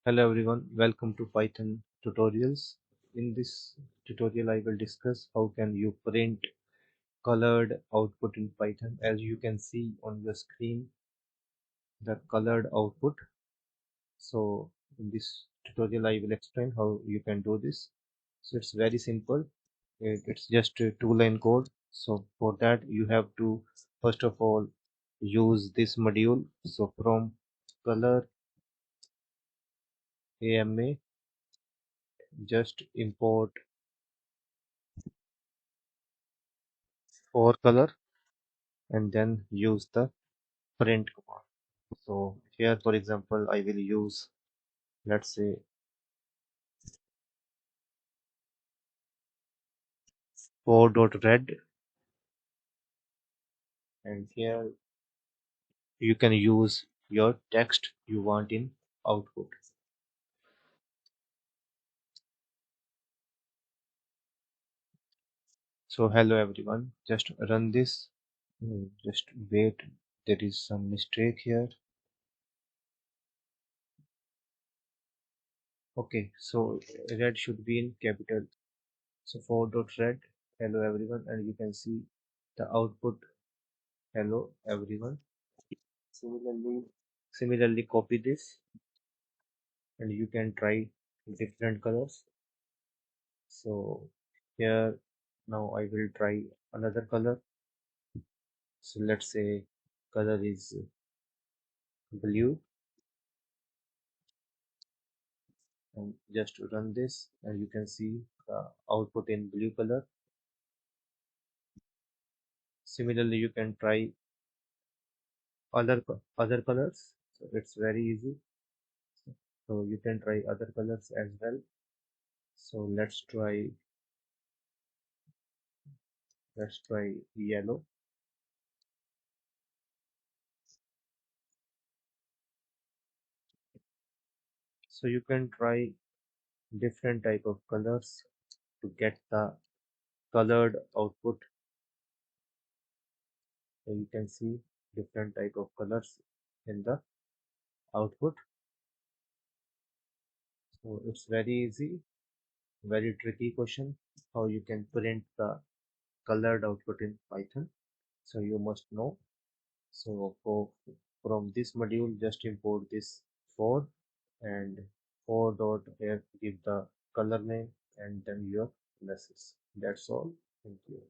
Hello everyone, welcome to Python tutorials. In this tutorial I will discuss how can you print colored output in Python. As you can see on your screen, the colored output. So in this tutorial I will explain how you can do this. So it's very simple. It's just a two-line code. So for that you have to first of all use this module. So from color AMA, just import for color and then use the print command. So here for example I will use, let's say, red, and here you can use your text you want in output. So hello everyone, just run this. Just wait, there is some mistake here. Okay, so red should be in capital. So red, hello everyone, and you can see the output, hello everyone. Similarly copy this and you can try different colors. So here now I will try another color. So let's say color is blue, and just run this and you can see the output in blue color. Similarly you can try other colors. So it's very easy. So you can try other colors as well. So let's try yellow. So you can try different type of colors to get the colored output. So you can see different type of colors in the output. So it's very easy, very tricky question how you can print the colored output in Python. So you must know. So from this module, just import this for, and for dot here give the color name and then your classes. That's all. Thank you.